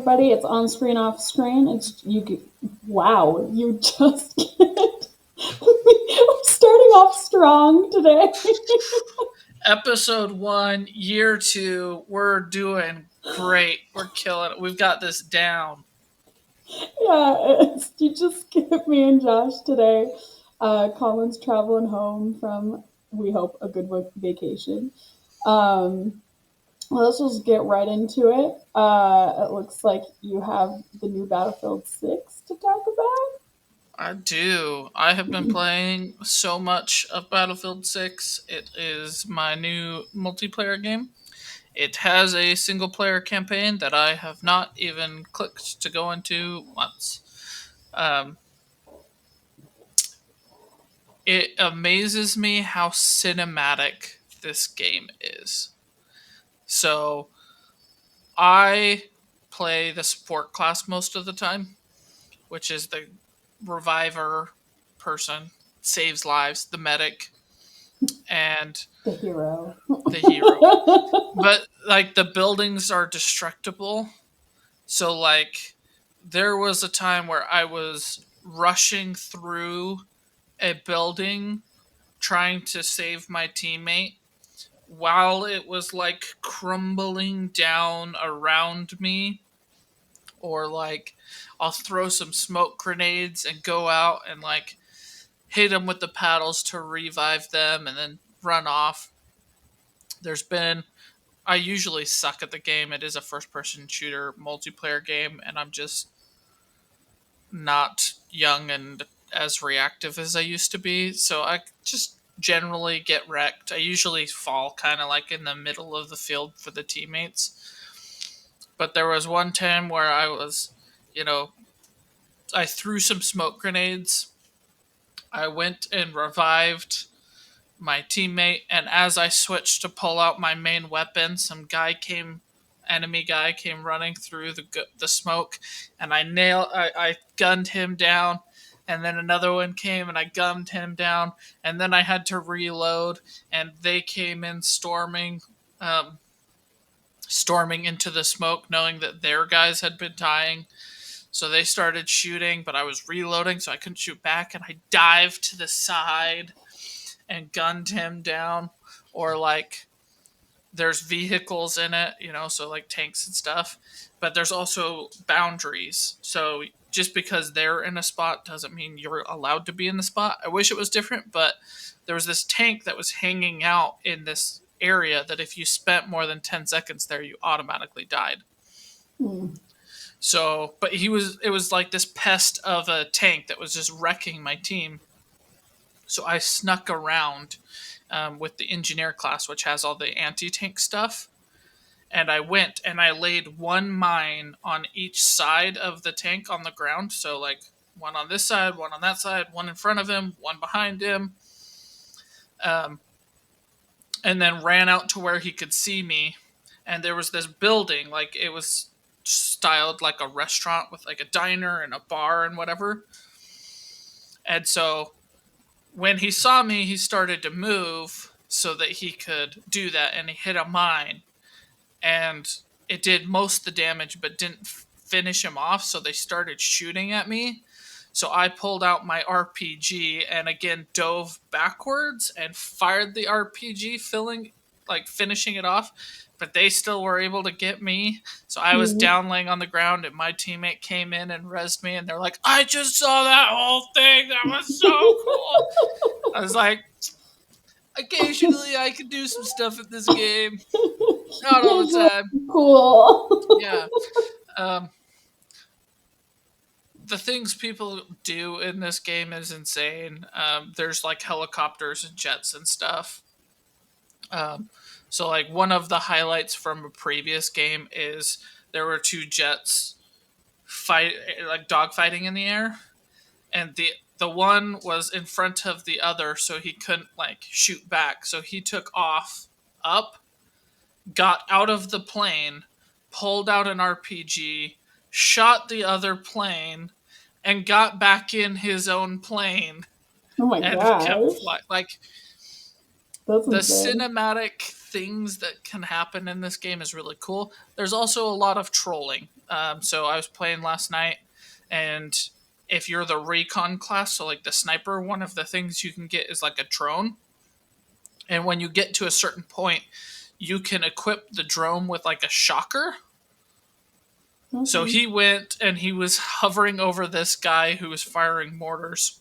everybody. It's on screen, off screen. Wow, you just get. We're starting off strong today. Episode 1, year 2. We're doing great. We're killing it. We've got this down. You just get me and Josh today. Colin's traveling home from, we hope, a good vacation. Um, well, let's just get right into it. It looks like you have the new Battlefield 6 to talk about. I do. I have been playing so much of Battlefield 6. It is my new multiplayer game. It has a single player campaign that I have not even clicked to go into once. Um, it amazes me how cinematic this game is. So, I play the support class most of the time, which is the reviver person, saves lives, the medic, and The hero. the hero. But like the buildings are destructible. So like there was a time where I was rushing through a building trying to save my teammate while it was like crumbling down around me, or like I'll throw some smoke grenades and go out and like hit them with the paddles to revive them and then run off. There's been I usually suck at the game. It is a first person shooter multiplayer game and I'm just not young and as reactive as I used to be. So I just generally get wrecked. I usually fall kind of like in the middle of the field for the teammates. But there was one time where I was, you know, I threw some smoke grenades. I went and revived my teammate, and as I switched to pull out my main weapon, enemy guy came running through the smoke, and I gunned him down, and then another one came and I gunned him down, and then I had to reload, and they came in um, storming into the smoke, knowing that their guys had been dying. So they started shooting, but I was reloading, so I couldn't shoot back, and I dived to the side and gunned him down. Or like there's vehicles in it, so like tanks and stuff. But there's also boundaries. So just because they're in a spot doesn't mean you're allowed to be in the spot. I wish it was different, but there was this tank that was hanging out in this area that if you spent more than 10 seconds there, you automatically died. Hmm. So, but it was like this pest of a tank that was just wrecking my team. So I snuck around with the engineer class, which has all the anti-tank stuff. And I went and I laid one mine on each side of the tank on the ground. So like one on this side, one on that side, one in front of him, one behind him. Um, and then ran out to where he could see me. And there was this building, like it was styled like a restaurant with like a diner and a bar and whatever. And so when he saw me, he started to move so that he could do that, and he hit a mine, and it did most of the damage, but didn't finish him off. So they started shooting at me. So I pulled out my RPG and again dove backwards and fired the RPG, finishing it off. But they still were able to get me. So I was Hmm. down laying on the ground, and my teammate came in and rezzed me, and they're like, "I just saw that whole thing. That was so cool." I was like, occasionally I can do some stuff in this game. Not all the Visually time. cool. Yeah. Um, the things people do in this game is insane. There's like helicopters and jets and stuff. Um, so like one of the highlights from a previous game is there were two jets dogfighting in the air, and the one was in front of the other, so he couldn't like shoot back. So he took off up, got out of the plane, pulled out an RPG, shot the other plane, and got back in his own plane Oh my and kept gosh. flying. Like That's the insane. cinematic things that can happen in this game is really cool. There's also a lot of trolling. So I was playing last night, and if you're the recon class, so like the sniper, one of the things you can get is like a drone. And when you get to a certain point, you can equip the drone with like a shocker. So Okay. he went and he was hovering over this guy who was firing mortars,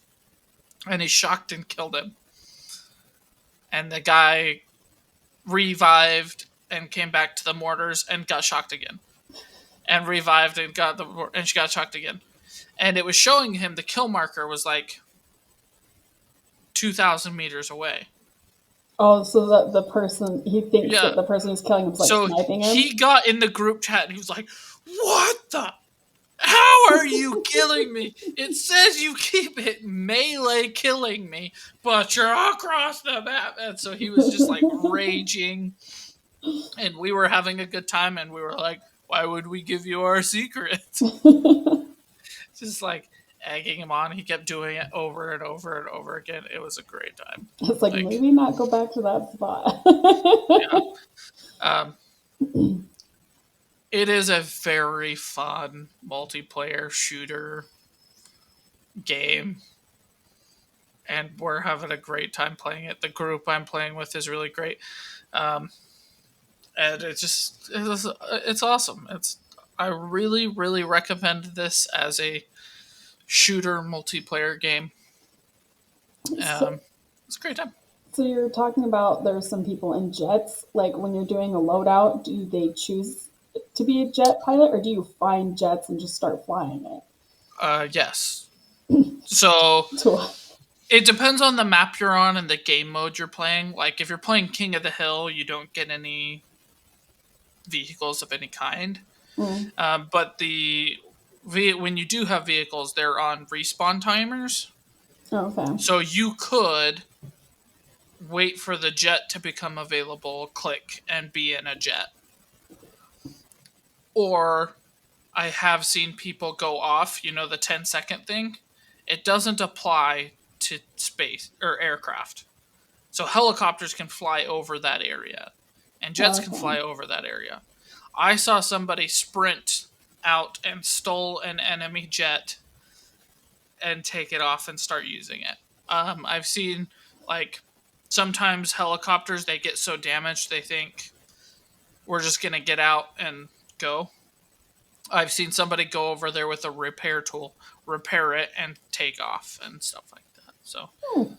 and he shocked and killed him. And the guy revived and came back to the mortars and got shocked again, and revived and she got shocked again. And it was showing him the kill marker was like 2,000 meters away. Oh, so that the person he thinks Yeah. that the person who's killing him is like So sniping him. he got in the group chat and he was like, "What the? How are you killing me? It says you keep it melee killing me, but you're across the map." And so he was just like raging, and we were having a good time, and we were like, "Why would we give you our secret?" Just like egging him on. He kept doing it over and over and over again. It was a great time. It's like, Like, maybe not go back to that spot. yeah. Um, it is a very fun multiplayer shooter game, and we're having a great time playing it. The group I'm playing with is really great, um, and it's awesome. I really really recommend this as a shooter multiplayer game. So, Um, it's a great time. so you're talking about there's some people in jets. Like when you're doing a loadout, do they choose to be a jet pilot, or do you find jets and just start flying it? Yes. So So, it depends on the map you're on and the game mode you're playing. Like if you're playing King of the Hill, you don't get any vehicles of any kind. mm, But when you do have vehicles, they're on respawn timers. okay. So you could wait for the jet to become available, click, and be in a jet. Or I have seen people go off, the 10-second thing. It doesn't apply to space or aircraft. So helicopters can fly over that area, and jets can Okay. fly over that area. I saw somebody sprint out and stole an enemy jet and take it off and start using it. I've seen like sometimes helicopters they get so damaged they think we're just gonna get out and go. I've seen somebody go over there with a repair tool, repair it, and take off and stuff like that. So Hmm,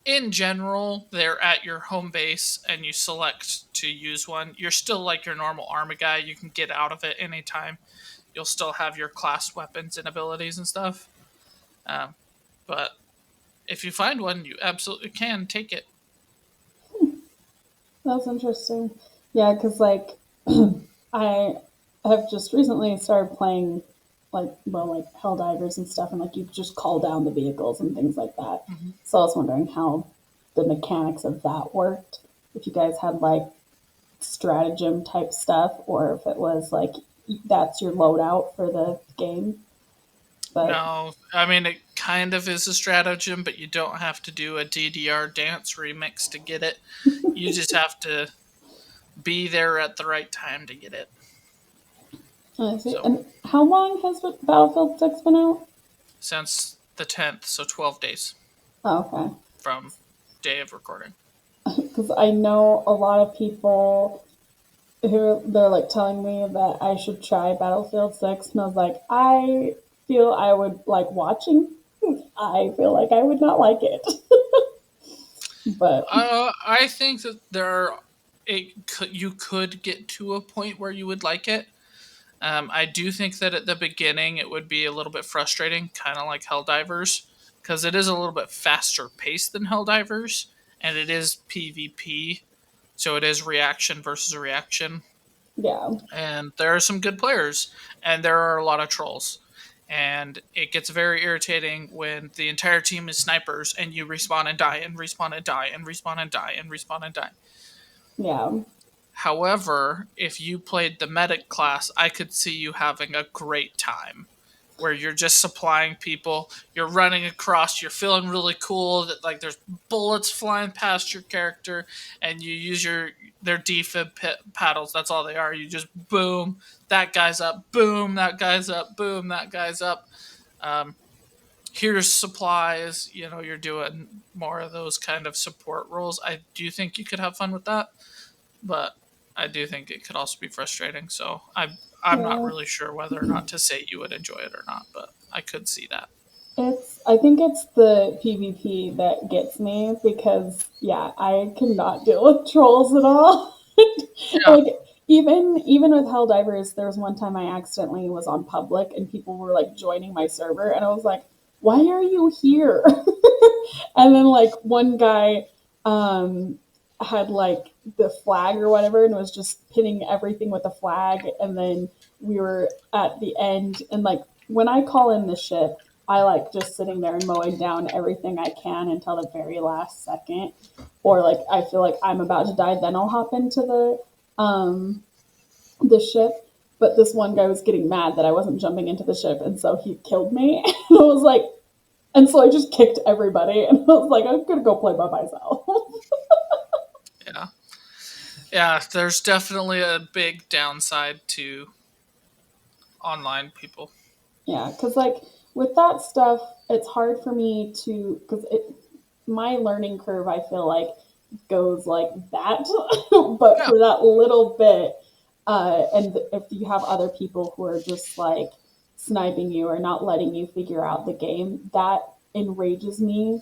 in general, they're at your home base and you select to use one. You're still like your normal army guy. You can get out of it anytime. You'll still have your class weapons and abilities and stuff. Um, but if you find one, you absolutely can take it. that's interesting. Yeah, because like I have just recently started playing like Helldivers and stuff, and like you just call down the vehicles and things like that. Mm-hmm. So I was wondering how the mechanics of that worked. If you guys had like stratagem type stuff, or if it was like that's your loadout for the game. But No, I mean, it kind of is a stratagem, but you don't have to do a DDR dance remix to get it. You just have to be there at the right time to get it. I see. So, And how long has Battlefield 6 been out? since the 10th, so 12 days Oh, from day of recording. okay. Because I know a lot of people who they're like telling me that I should try Battlefield 6, and I was like, I feel I would like watching. I feel like I would not like it. But I think that you could get to a point where you would like it. I do think that at the beginning it would be a little bit frustrating, kind of like Helldivers, because it is a little bit faster paced than Helldivers, and it is PvP, so it is reaction versus reaction. yeah, And there are some good players, and there are a lot of trolls. And it gets very irritating when the entire team is snipers and you respawn and die and respawn and die and respawn and die and respawn and die. yeah. However, if you played the medic class, I could see you having a great time where you're just supplying people. You're running across. You're feeling really cool. That like there's bullets flying past your character, and you use their defib paddles. That's all they are. You just boom that guy's up. Boom that guy's up. Boom that guy's up. Um, Here's supplies. You're doing more of those kind of support roles. I do think you could have fun with that, but I do think it could also be frustrating. So I'm not Yeah. really sure whether or not to say you would enjoy it or not, but I could see that. I think it's the PvP that gets me because yeah, I cannot deal with trolls at all. Yeah. Like even with Helldivers, there was one time I accidentally was on public and people were like joining my server and I was like, "Why are you here?" And then like one guy um had like the flag or whatever and was just pinning everything with the flag and then we were at the end and like when I call in the ship, I like just sitting there and mowing down everything I can until the very last second. Or like I feel like I'm about to die, then I'll hop into the ship. But this one guy was getting mad that I wasn't jumping into the ship, and so he killed me. And I was like, and so I just kicked everybody, and I was like, I'm gonna go play by myself. Yeah. Yeah, there's definitely a big downside to online people. Yeah, because like with that stuff, it's hard for me to because my learning curve I feel like goes like that, but Yeah. for that little bit, and if you have other people who are just like sniping you or not letting you figure out the game, that enrages me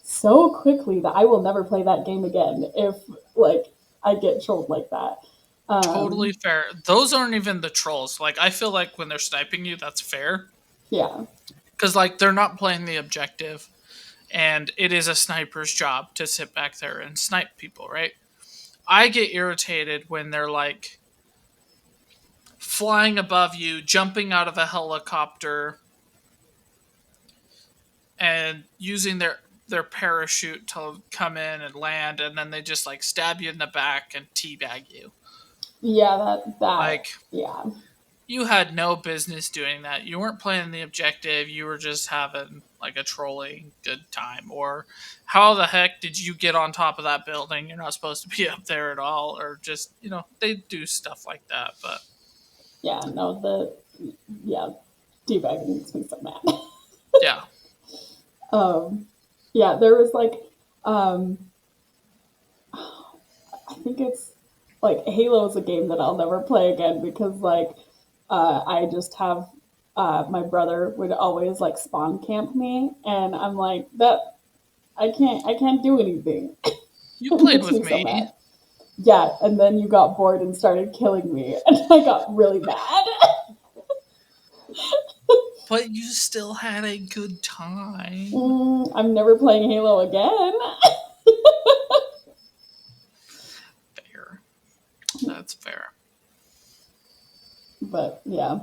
so quickly that I will never play that game again if like I get trolled like that. Totally Um, fair. Those aren't even the trolls. Like I feel like when they're sniping you, that's fair. yeah, Because like they're not playing the objective, and it is a sniper's job to sit back there and snipe people, right? I get irritated when they're like flying above you, jumping out of a helicopter, and using their parachute to come in and land, and then they just like stab you in the back and teabag you. yeah, that Like yeah. you had no business doing that. You weren't playing the objective. You were just having like a trolling good time. Or how the heck did you get on top of that building? You're not supposed to be up there at all. Or just they do stuff like that. But Yeah, no, yeah, debugging makes me so mad. yeah, um, yeah, there was like, um, I think it's like Halo is a game that I'll never play again because like I just have my brother would always like spawn camp me, and I'm like that I can't do anything. you It played makes with me so me, mad. Yeah, and then you got bored and started killing me, and I got really mad. but you still had a good time. I'm never playing Halo again. Fair. That's fair. But yeah.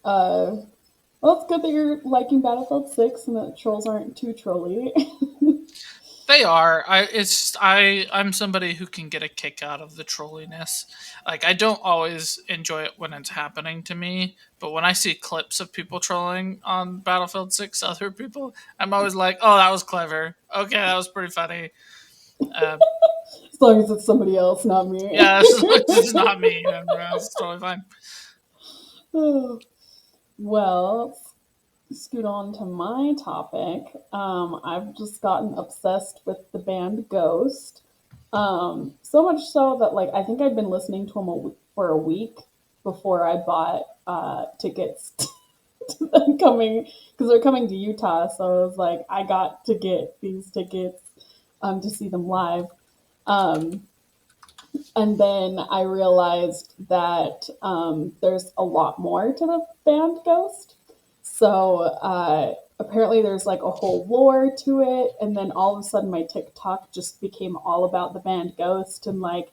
Uh, well, it's good that you're liking Battlefield 6 and that trolls aren't too trolly. They are. I'm somebody who can get a kick out of the trolliness. Like I don't always enjoy it when it's happening to me, but when I see clips of people trolling on Battlefield 6 other people, I'm always like, "Oh, that was clever. Okay, that was pretty funny." Uh, As long as it's somebody else, not me. yeah, this is not me. It's totally fine. Well, scoot on to my topic. I've just gotten obsessed with the band Ghost. So much so that like I think I'd been listening to them for a week before I bought tickets to them coming because they're coming to Utah. So I was like, I got to get these tickets to see them live. Um, and then I realized that there's a lot more to the band Ghost. So apparently there's like a whole lore to it. And then all of a sudden my TikTok just became all about the band Ghost and like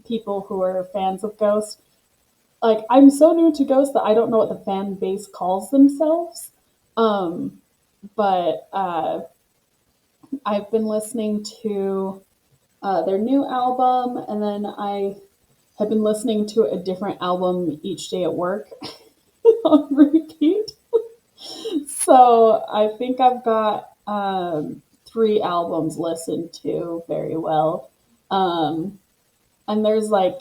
people who are fans of Ghost. Like I'm so new to Ghost that I don't know what the fan base calls themselves. Um, but I've been listening to their new album, and then I have been listening to a different album each day at work on repeat. So I think I've got three albums listened to very well. Um, and there's like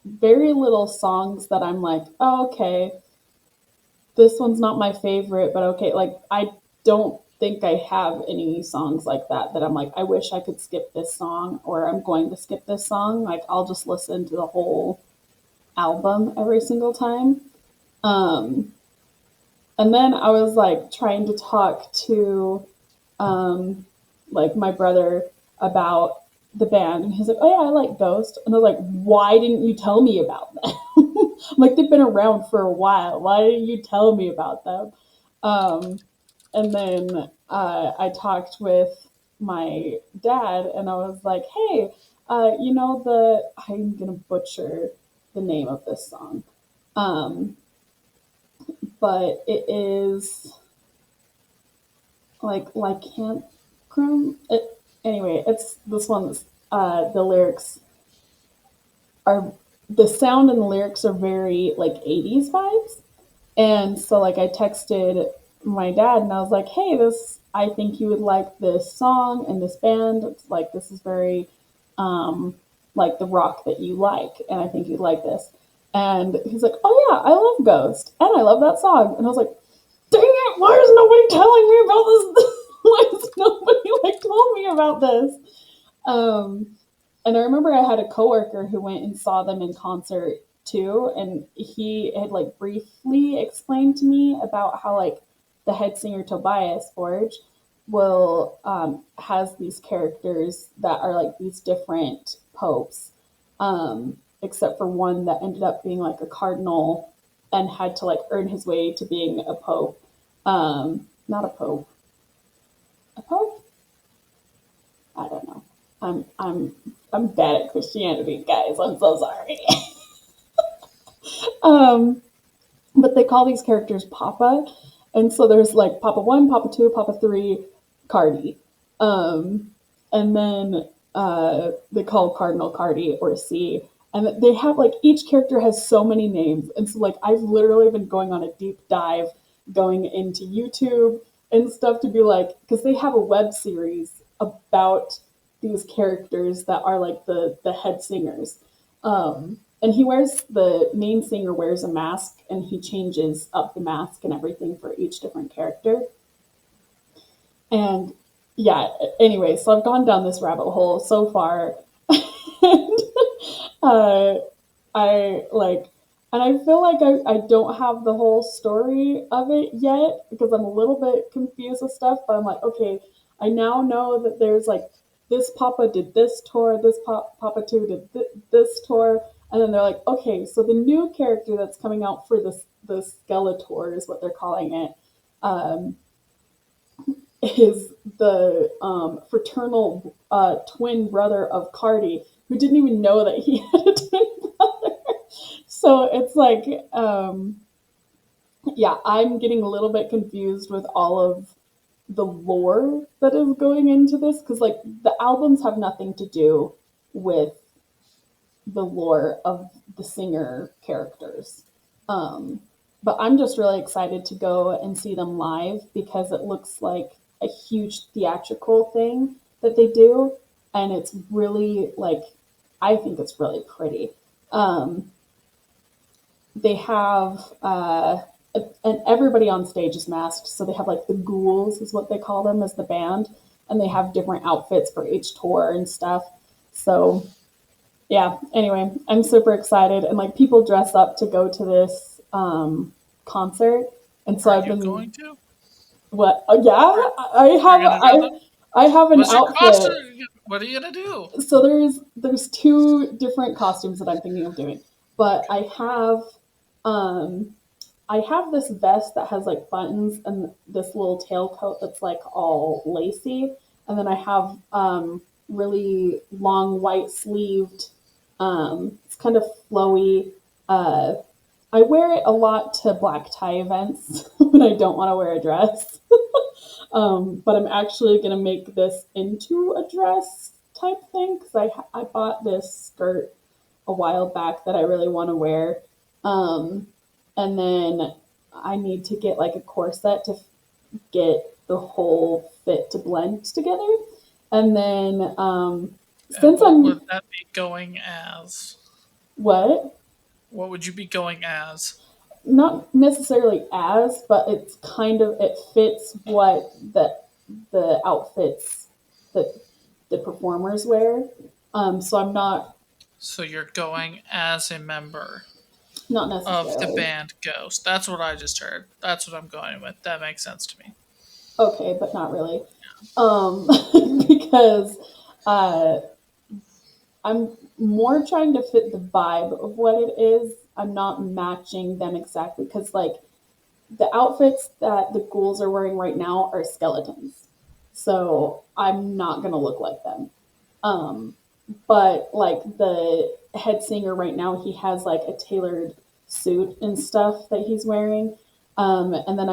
very little songs that I'm like, oh, okay, this one's not my favorite, but okay. Like, I don't think I have any songs like that that I'm like, I wish I could skip this song or I'm going to skip this song. Like, I'll just listen to the whole album every single time. Um, and then I was like trying to talk to um, like my brother about the band, and he's like, "Oh yeah, I like Ghost," and I was like, "Why didn't you tell me about them?" I'm like, they've been around for a while. Why didn't you tell me about them? Um, and then I talked with my dad, and I was like, "Hey, you know the I'm gonna butcher the name of this song, um, but it is like can't anyway, it's this one's the lyrics are the sound and the lyrics are very like 80s vibes. And so like I texted my dad and I was like, "Hey, this I think you would like this song and this band. It's like this is very um like the rock that you like and I think you'd like this." And he's like, "Oh yeah, I love Ghost and I love that song." And I was like, "Dang it, why is nobody telling me about this? Why has nobody like told me about this?" Um, and I remember I had a coworker who went and saw them in concert too, and he had like briefly explained to me about how like the head singer Tobias Forge will has these characters that are like these different popes, except for one that ended up being like a cardinal and had to like earn his way to being a pope. Not a pope, a pope. I don't know. I'm bad at Christianity, guys. I'm so sorry. um, but they call these characters Papa, and so there's like Papa One, Papa Two, Papa Three, Cardi, um, and then they call Cardinal Cardi or C, and they have like each character has so many names, and so like I've literally been going on a deep dive, going into YouTube and stuff to be like because they have a web series about these characters that are like the head singers. And he wears the main singer wears a mask and he changes up the mask and everything for each different character. And yeah, anyway, so I've gone down this rabbit hole so far. and uh, I like, and I feel like I don't have the whole story of it yet because I'm a little bit confused with stuff. But I'm like, okay, I now know that there's like this Papa did this tour, this Papa Two did this tour, and then they're like, okay, so the new character that's coming out for this the Skeletor is what they're calling it. Um, is the fraternal twin brother of Cardi, who didn't even know that he had a twin brother. So it's like, yeah, I'm getting a little bit confused with all of the lore that is going into this because, like, the albums have nothing to do with the lore of the singer characters. Um, but I'm just really excited to go and see them live because it looks like a huge theatrical thing that they do. And it's really like, I think it's really pretty. Um, they have, and everybody on stage is masked. So they have like the ghouls, is what they call them as the band. And they have different outfits for each tour and stuff. So yeah, anyway, I'm super excited and like people dress up to go to this concert. And so Are I've you been going to? what yeah, Are, I you're have gonna go then? I have an What's your outfit. costume? What are you gonna do? So there's two different costumes that I'm thinking of doing. But um I have this vest that has like buttons and this little tailcoat that's like all lacy. And then I have really long white sleeved, it's kind of flowy. Uh, I wear it a lot to black tie events when I don't want to wear a dress. But I'm actually going to make this into a dress type thing because I bought this skirt a while back that I really want to wear. Um, and then I need to get like a corset to get the whole fit to blend together. And then And since what I'm would that be going as? what What would you be going as? not necessarily as, but it's kind of it fits what the outfits that the performers wear. So I'm So you're going as a member not of the necessarily band Ghost. That's what I just heard. That's what I'm going with. That makes sense to me. okay, but not really, um, because uh, I'm more trying to fit the vibe of what it is. I'm not matching them exactly because like the outfits that the ghouls are wearing right now are skeletons. So I'm not gonna look like them. Um, but like the head singer right now, he has like a tailored suit and stuff that he's wearing. And then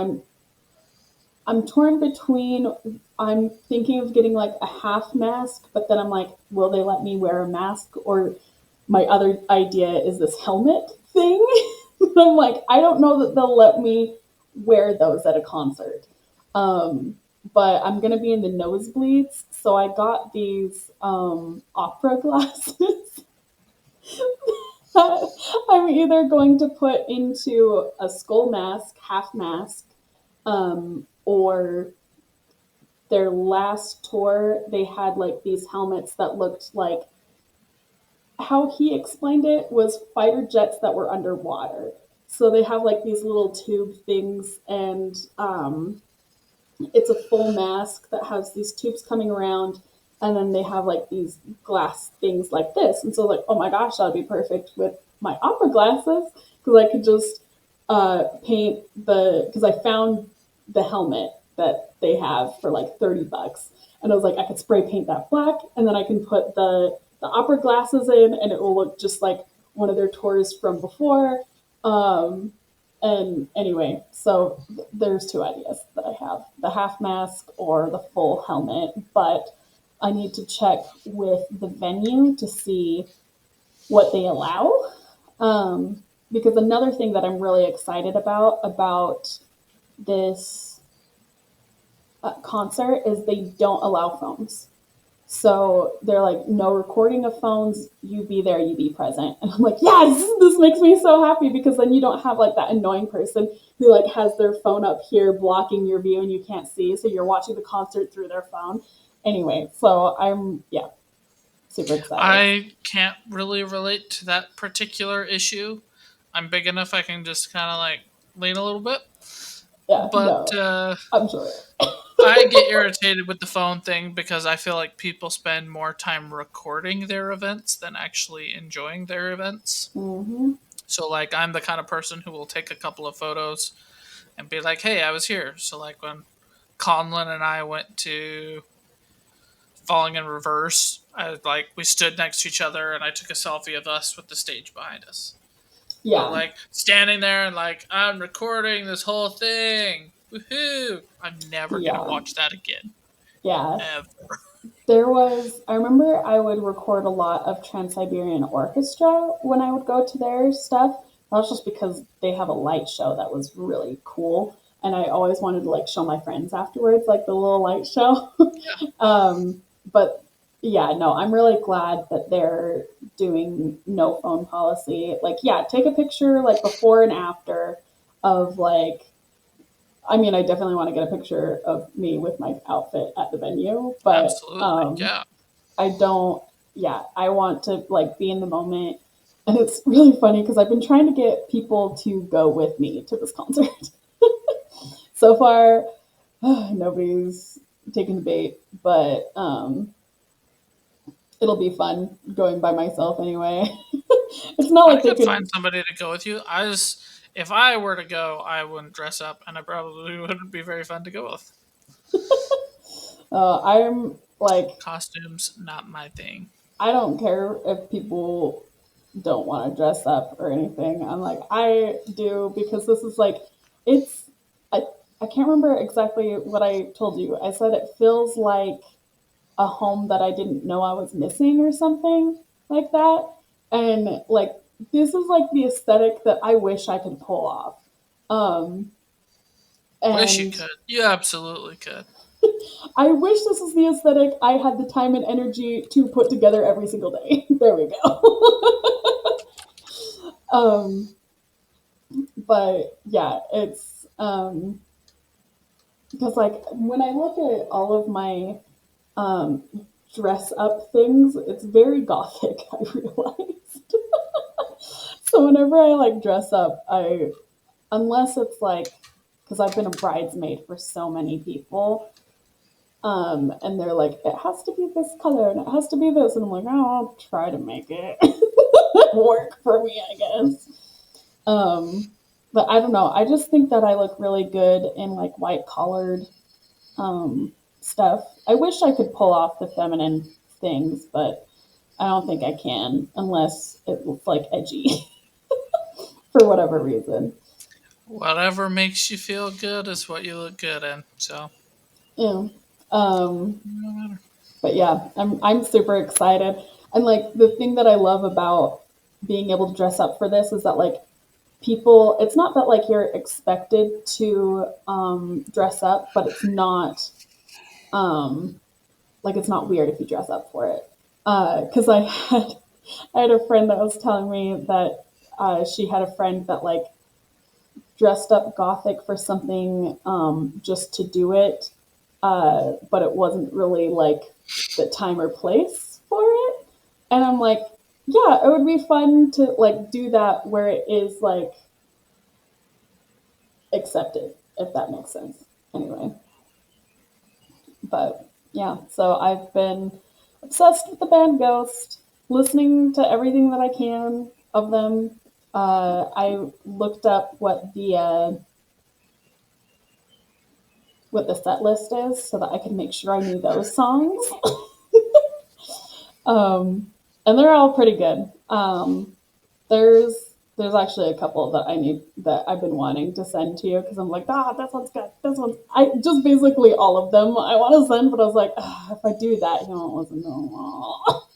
I'm torn between I'm thinking of getting like a half mask, but then I'm like, will they let me wear a mask? Or my other idea is this helmet thing. I'm like, I don't know that they'll let me wear those at a concert. Um, but I'm gonna be in the nosebleeds, so I got these opera glasses. I'm either going to put into a skull mask, half mask, or their last tour, they had like these helmets that looked like how he explained it was fighter jets that were underwater. So they have like these little tube things, and it's a full mask that has these tubes coming around, and then they have like these glass things like this. And so, like, oh my gosh, that'd be perfect with my opera glasses because I could just paint because I found the helmet that they have for like $30, and I was like, I could spray paint that black, and then I can put the opera glasses in, and it will look just like one of their tours from before. Um, and anyway, so there's two ideas that I have: the half mask or the full helmet. But I need to check with the venue to see what they allow. Because another thing that I'm really excited about this concert is they don't allow phones. So they're like, no recording of phones. You be there, you be present. And I'm like, yes, this makes me so happy because then you don't have like that annoying person who like has their phone up here blocking your view and you can't see. So you're watching the concert through their phone. Anyway, so I'm yeah, super excited. I can't really relate to that particular issue. I'm big enough I can just kind of like lean a little bit. Yeah, But no, I'm sure. I get irritated with the phone thing because I feel like people spend more time recording their events than actually enjoying their events. Hmm. So, like, I'm the kind of person who will take a couple of photos and be like, hey, I was here. So, like, when Conlon and I went to Falling in Reverse, we stood next to each other and I took a selfie of us with the stage behind us. But, Yeah, like, standing there and, like, I'm recording this whole thing. Woohoo! I'm never going to yeah, watch that again. yeah. Ever. I remember I would record a lot of Trans Siberian Orchestra when I would go to their stuff. That was just because they have a light show that was really cool. And I always wanted to like show my friends afterwards, like the little light show. But yeah, no, I'm really glad that they're doing no phone policy. Like, yeah, take a picture like before and after of like I mean, I definitely want to get a picture of me with my outfit at the venue, but Absolutely. Yeah. I don't. Yeah, I want to like be in the moment, and it's really funny because I've been trying to get people to go with me to this concert. So far, nobody's taken the bait, but it'll be fun going by myself anyway. It's not I like they could find can. somebody to go with you. If I were to go, I wouldn't dress up, and I probably wouldn't be very fun to go with. I'm like Costumes, not my thing. I don't care if people don't want to dress up or anything. I'm like, I do because this is like, it's, I, I can't remember exactly what I told you. I said it feels like a home that I didn't know I was missing or something like that. And like, this is like the aesthetic that I wish I could pull off. Um, Wish you and could. You absolutely could. I wish this was the aesthetic I had the time and energy to put together every single day. There we go. um, but yeah, it's because like when I look at all of my um, dress up things, it's very gothic. I realized. So whenever I like dress up, I unless it's like because I've been a bridesmaid for so many people, and they're like, it has to be this color and it has to be this, and I'm like, oh, I'll try to make it work for me, I guess. Um, but I don't know. I just think that I look really good in like white collared stuff. I wish I could pull off the feminine things, but I don't think I can unless it looks like edgy for whatever reason. Whatever makes you feel good is what you look good in. So, Yeah. Um, no matter. but yeah, I'm super excited. And like the thing that I love about being able to dress up for this is that like people, it's not that like you're expected to dress up, but it's not um, like it's not weird if you dress up for it. Because I had a friend that was telling me that she had a friend that like dressed up gothic for something just to do it, but it wasn't really like the time or place for it. And I'm like, yeah, it would be fun to like do that where it is like accepted, if that makes sense. Anyway, but yeah, so I've been obsessed with the band Ghost, listening to everything that I can of them. I looked up what the set list is so that I could make sure I knew those songs. And they're all pretty good. There's actually a couple that I need that I've been wanting to send to you because I'm like, that one's good. This one's I just basically all of them I want to send, but I was like, if I do that, you won't listen to them all.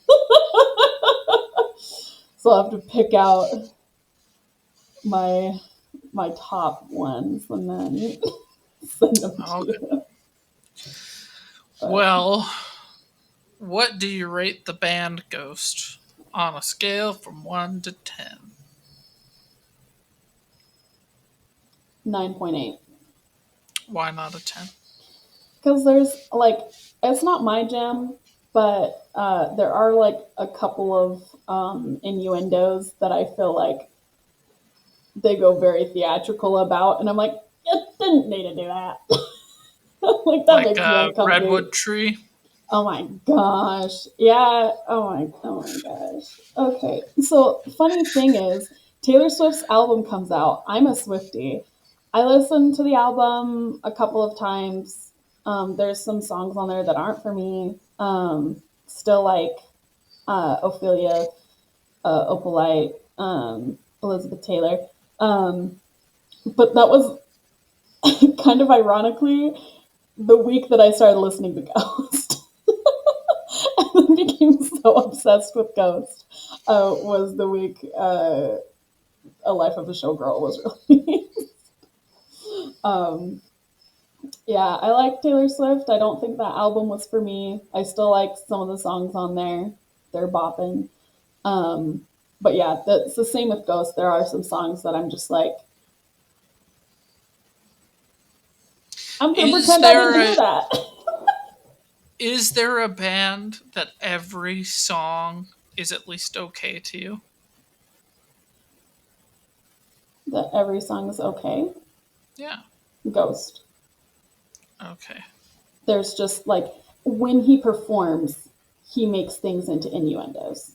So I'll have to pick out my my top ones and then send them to Okay. you. But Well, what do you rate the band Ghost on a scale from 1 to 10? 9.8. Why not a 10? Because there's like it's not my jam, but there are like a couple of innuendos that I feel like they go very theatrical about, and I'm like, you didn't need to do that. Like that Like makes me a uncomfy. redwood tree? Oh my gosh, yeah. Oh my gosh. Okay, so funny thing is, Taylor Swift's album comes out. I'm a Swiftie. I listened to the album a couple of times. There's some songs on there that aren't for me. Still like Ophelia, Opalite, Elizabeth Taylor. Um, but that was kind of ironically the week that I started listening to Ghost. And then became so obsessed with Ghost was the week A Life of a Showgirl was released. um, yeah, I like Taylor Swift. I don't think that album was for me. I still like some of the songs on there. They're bopping. Um, but yeah, it's the same with Ghost. There are some songs that I'm just like, I'm gonna Is pretend I didn't there hear a that. is there a band that every song is at least okay to you? That every song is okay. Yeah. Ghost. Okay. There's just like when he performs, he makes things into innuendos.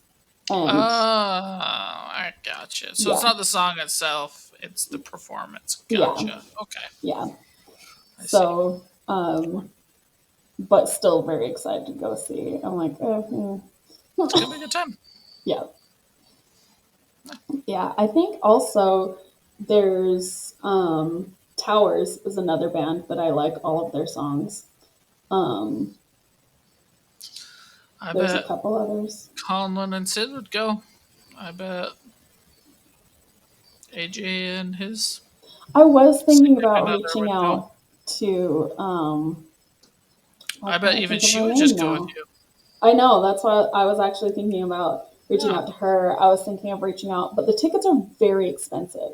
Oh, And I gotcha. So it's yeah, not the song itself, it's the performance. yeah, Gotcha. Okay. yeah. I see. So, but still very excited to go see. I'm like, It's gonna be a good time. yeah, yeah. I think also there's Towers is another band that I like all of their songs. Um, I there's a bet couple others. Conlon and Sid would go. I bet AJ and his. I was See thinking if about another reaching would go. out to why I bet can't I even think of she her would name just go with now? you. I know, that's why I was actually thinking about reaching Yeah, out to her. I was thinking of reaching out, but the tickets are very expensive.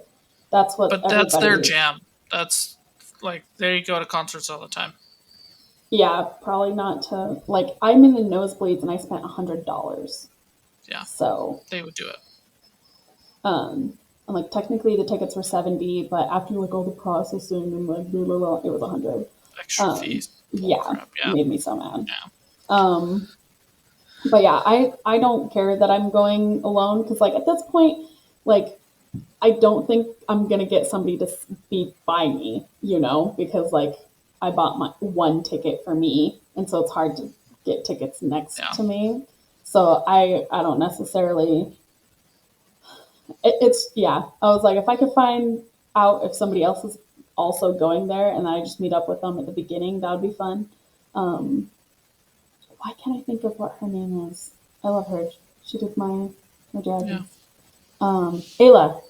That's what but that's their everybody, jam. That's like they go to concerts all the time. yeah, probably not to, like, I'm in the nosebleeds and I spent $100. Yeah, So, they would do it. and like technically the tickets were 70, but after like all the processing and like blah, blah, blah, it was 100. Extra fees, bull Yeah, crap. Yeah, made me so mad. yeah, Um, but yeah, I don't care that I'm going alone because like at this point, like I don't think I'm gonna get somebody to be by me, because like I bought my one ticket for me, and so it's hard to get tickets next yeah. to me. So I don't necessarily. It's yeah. I was like, if I could find out if somebody else is also going there, and I just meet up with them at the beginning, that would be fun. Um, why can't I think of what her name is? I love her. She did my Yeah. dragons. Ayla.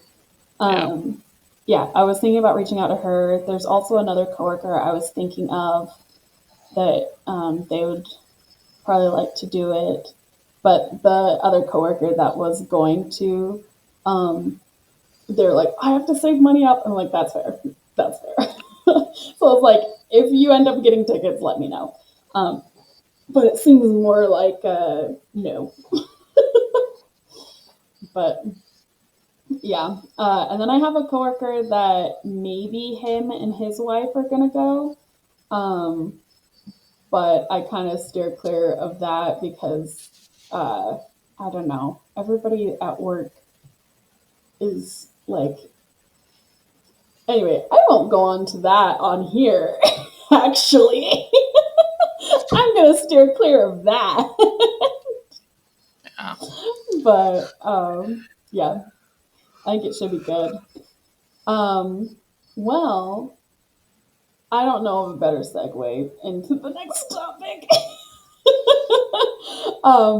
Yeah. Um, yeah, I was thinking about reaching out to her. There's also another coworker I was thinking of that they would probably like to do it, but the other coworker that was going to, um, they're like, I have to save money up. I'm like, that's fair. That's fair. So I was like, if you end up getting tickets, let me know. But it seems more like no. But yeah, and then I have a coworker that maybe him and his wife are gonna go. Um, but I kind of steer clear of that because I don't know. Everybody at work is like, anyway, I won't go on to that on here, actually. I'm going to steer clear of that. Yeah. But yeah, I think it should be good. Um, well, I don't know of a better segue into the next topic.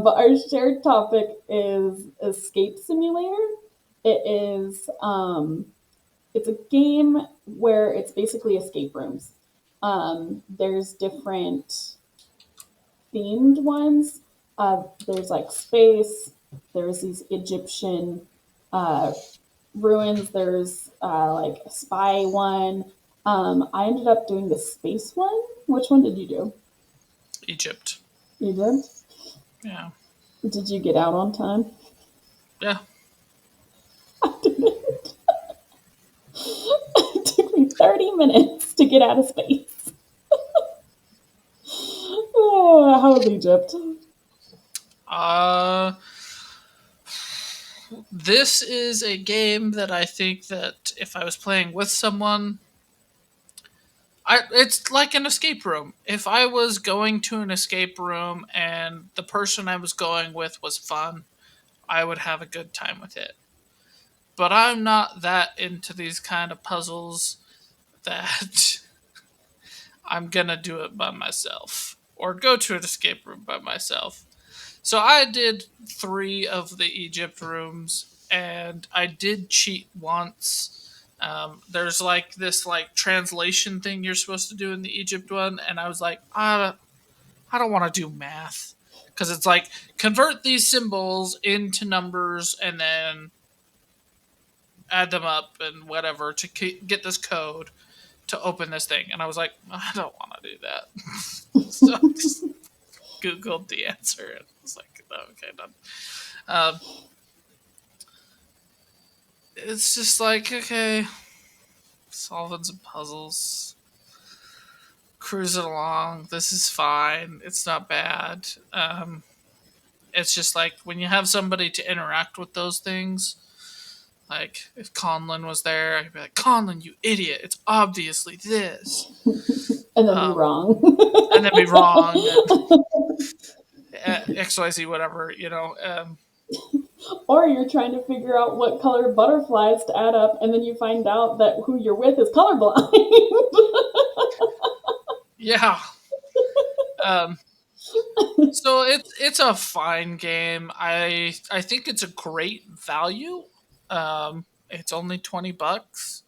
But our shared topic is Escape Simulator. It is it's a game where it's basically escape rooms. There's different themed ones. There's like space. There's these Egyptian uh, ruins. There's like a spy one. I ended up doing the space one. Which one did you do? Egypt. You did. Yeah. Did you get out on time? Yeah. I didn't. It took me 30 minutes to get out of space. Oh, how was Egypt? Uh, this is a game that I think that if I was playing with someone, it's like an escape room. If I was going to an escape room and the person I was going with was fun, I would have a good time with it. But I'm not that into these kind of puzzles that I'm gonna do it by myself or go to an escape room by myself. So I did 3 of the Egypt rooms, and I did cheat once. There's like this like translation thing you're supposed to do in the Egypt one, and I was like, I don't want to do math because it's like convert these symbols into numbers and then add them up and whatever to get this code to open this thing. And I was like, I don't want to do that. So I just Googled the answer and was like, oh, okay, done. Um, it's just like, okay, solving some puzzles, cruising along. This is fine. It's not bad. It's just like when you have somebody to interact with those things, like if Conlon was there, I'd be like, Conlon, you idiot! It's obviously this, And then be wrong. and then be wrong and XYZ, whatever, you know. Or you're trying to figure out what color butterflies to add up, and then you find out that who you're with is colorblind. Yeah. Um, so it's a fine game. I think it's a great value. It's only $20,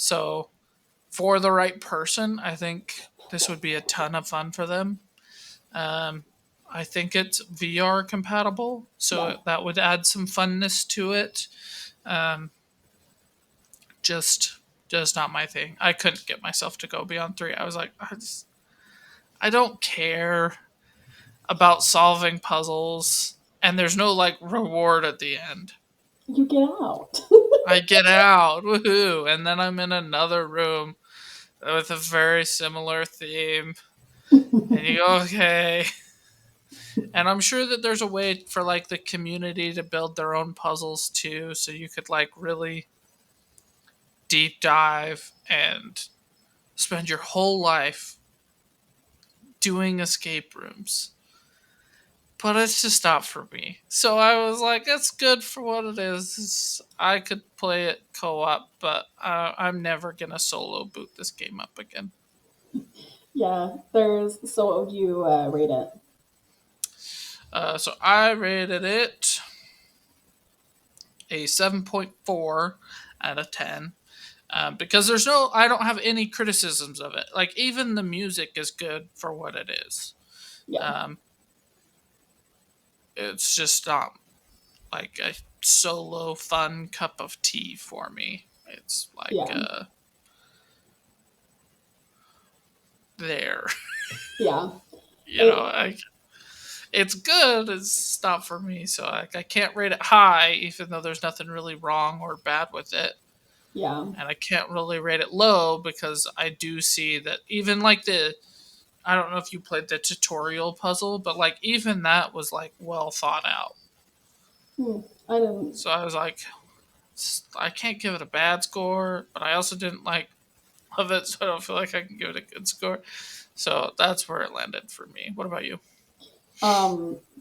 So for the right person, I think this would be a ton of fun for them. Um, I think it's VR compatible, Yeah. so that would add some funness to it. Um, just, just not my thing. I couldn't get myself to go beyond three. I was like, I don't care about solving puzzles, and there's no like reward at the end. You get out. I get out, woohoo, and then I'm in another room with a very similar theme, and you go, okay. And I'm sure that there's a way for like the community to build their own puzzles too, so you could like really deep dive and spend your whole life doing escape rooms. But it's just not for me. So I was like, it's good for what it is. I could play it co-op, but I'm never gonna solo boot this game up again. Yeah, so what would you rate it? So I rated it a 7.4 out of 10. Because I don't have any criticisms of it. Like, even the music is good for what it is. Yeah, Um, it's just not like a solo fun cup of tea for me. It's like, yeah, there. yeah. you know, It, I, it's good. It's not for me. So I can't rate it high, even though there's nothing really wrong or bad with it. yeah, And I can't really rate it low because I do see that even like I don't know if you played the tutorial puzzle, but like even that was like well thought out. hmm, I didn't. So I was like, I can't give it a bad score, but I also didn't like love it, so I don't feel like I can give it a good score. So that's where it landed for me. What about you?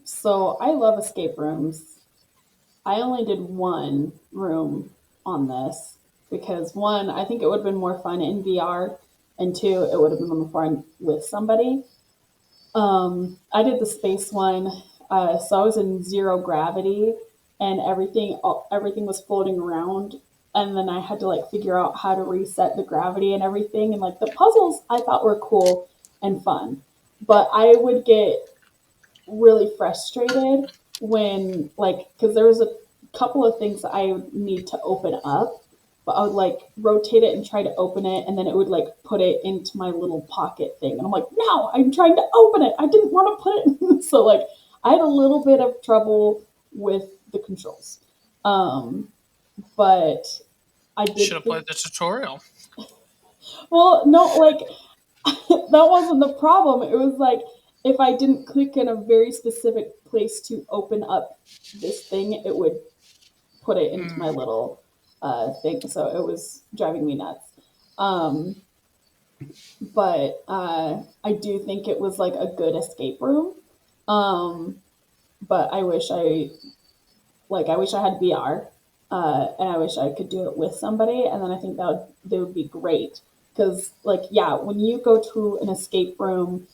So I love escape rooms. I only did one room on this because one, I think it would have been more fun in VR, and two, it would have been more fun with somebody. I did the space one, so I was in zero gravity, and everything was floating around, and then I had to like figure out how to reset the gravity and everything, and like the puzzles I thought were cool and fun, but I would get really frustrated when like because there was a couple of things that I would need to open up, but I would like rotate it and try to open it, and then it would like put it into my little pocket thing, and I'm like, no, I'm trying to open it. I didn't want to put it in. So like I had a little bit of trouble with the controls, um, but I Should did have think, played the tutorial. well, no, like that wasn't the problem. It was like if I didn't click in a very specific place to open up this thing, it would put it into my Mm, little thing. So it was driving me nuts. Um, but I do think it was like a good escape room. Um, but I wish I had VR, and I wish I could do it with somebody, and then I think they would be great because like yeah, when you go to an escape room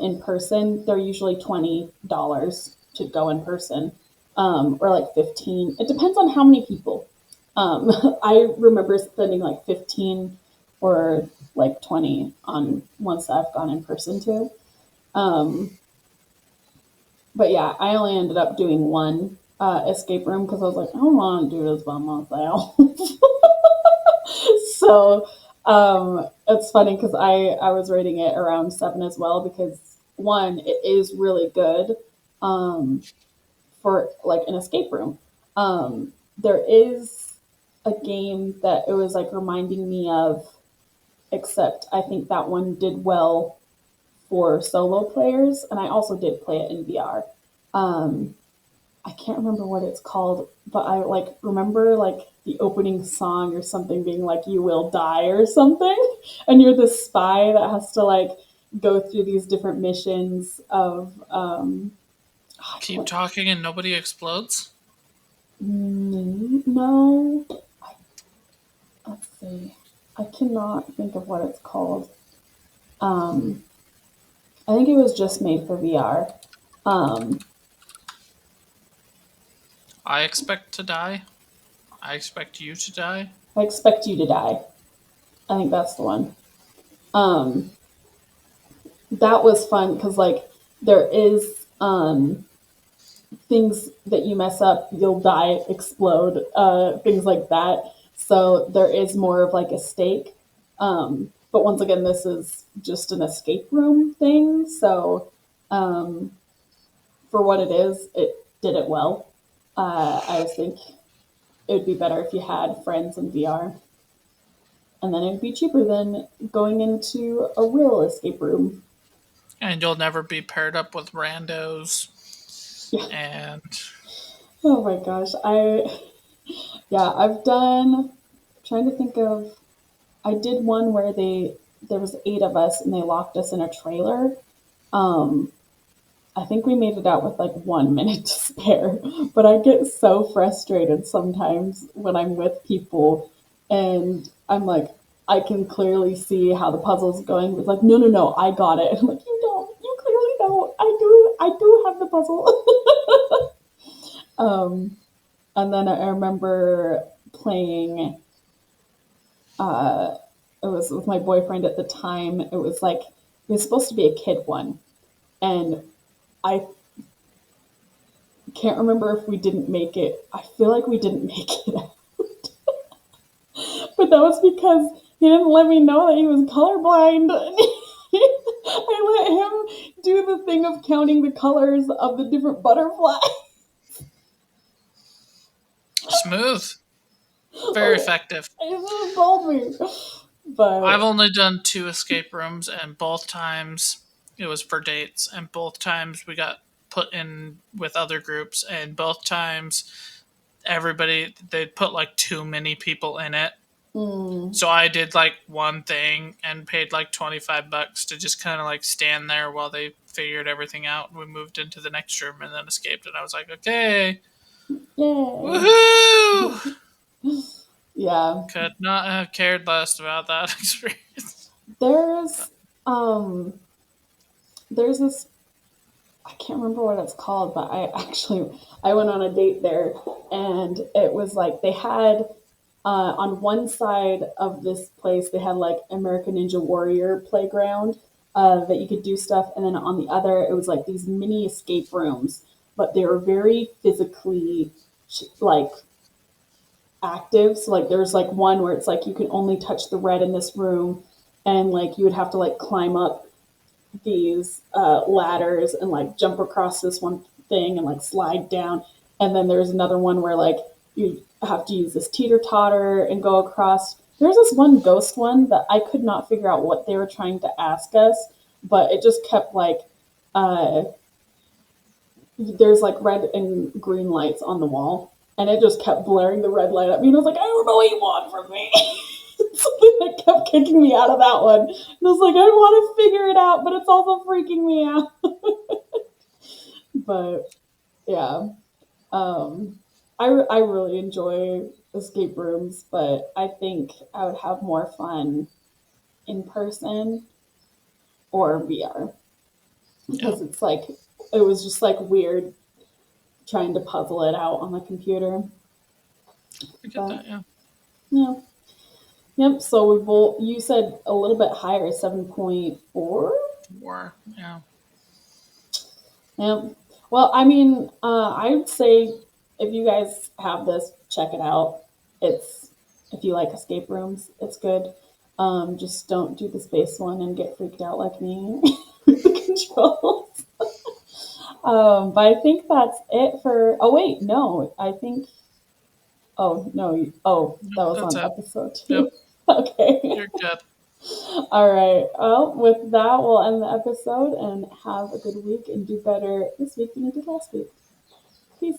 in person, they're usually $20 to go in person, or like 15. It depends on how many people. Um, I remember spending like 15 or like 20 on ones that I've gone in person to. Um, but yeah, I only ended up doing one escape room because I was like, I don't want to do this by myself. So it's funny because I was rating it around seven as well because one, it is really good um, for like an escape room. There is a game that it was like reminding me of, except I think that one did well for solo players, and I also did play it in VR. Um, I can't remember what it's called, but I like remember like the opening song or something being like "You will die" or something, and you're the spy that has to like go through these different missions of keep talking and nobody explodes. no, let's see, I cannot think of what it's called. Um, I think it was just made for VR. Um, I expect to die. I expect you to die. I expect you to die. I think that's the one. Um, that was fun because like there is things that you mess up, you'll die, explode, things like that. So there is more of like a stake. But once again, this is just an escape room thing. So um, for what it is, it did it well. I just think it would be better if you had friends in VR. And then it'd be cheaper than going into a real escape room. And you'll never be paired up with randos. Yeah. And Oh my gosh. Yeah, I've done, trying to think of, I did one where there was 8 of us and they locked us in a trailer. Um, I think we made it out with like 1 minute to spare, but I get so frustrated sometimes when I'm with people and I'm like, I can clearly see how the puzzle's going. It's like, no, no, no, I got it. I'm like, you don't, you clearly don't. I do have the puzzle. um, and then I remember playing uh, it was with my boyfriend at the time. It was like it was supposed to be a kid one, and I can't remember if we didn't make it. I feel like we didn't make it, but that was because he didn't let me know that he was colorblind. I let him do the thing of counting the colors of the different butterflies. smooth. Very effective. He should have told me. I've But only done 2 escape rooms, and both times it was for dates, and both times we got put in with other groups, and both times everybody they'd put like too many people in it. mm, So I did like one thing and paid like $25 to just kind of like stand there while they figured everything out. We moved into the next room and then escaped, and I was like, okay, yay. woohoo! Yeah. Could not have cared less about that experience. There's um there's this, I can't remember what it's called, but I went on a date there, and it was like they had on one side of this place they had like American Ninja Warrior playground that you could do stuff, and then on the other it was like these mini escape rooms, but they were very physically like active. So like there's like one where it's like you can only touch the red in this room, and like you would have to like climb up these ladders and like jump across this one thing and like slide down. And then there's another one where like you have to use this teeter totter and go across. There's this one ghost one that I could not figure out what they were trying to ask us, but it just kept like uh, there's like red and green lights on the wall, and it just kept blaring the red light at me. And I was like, I don't know what you want from me. Something that kept kicking me out of that one. And I was like, I want to figure it out, but it's also freaking me out. But yeah, um, I really enjoy escape rooms, but I think I would have more fun in person or VR Yeah, because it's like it was just like weird trying to puzzle it out on the computer. I get But that. Yeah, yeah, yep. So we both, you said a little bit higher, 7.4. war. Yeah, Yep. Well, I mean, I would say if you guys have this, check it out. It's, if you like escape rooms, it's good. Just don't do the space one and get freaked out like me with the controls. But I think that's it for. Oh wait, no, I think. Oh no, oh that was that's on it. episode Yep, two. Okay. you're good. All right. Well, with that, we'll end the episode and have a good week and do better this week than you did last week. Peace.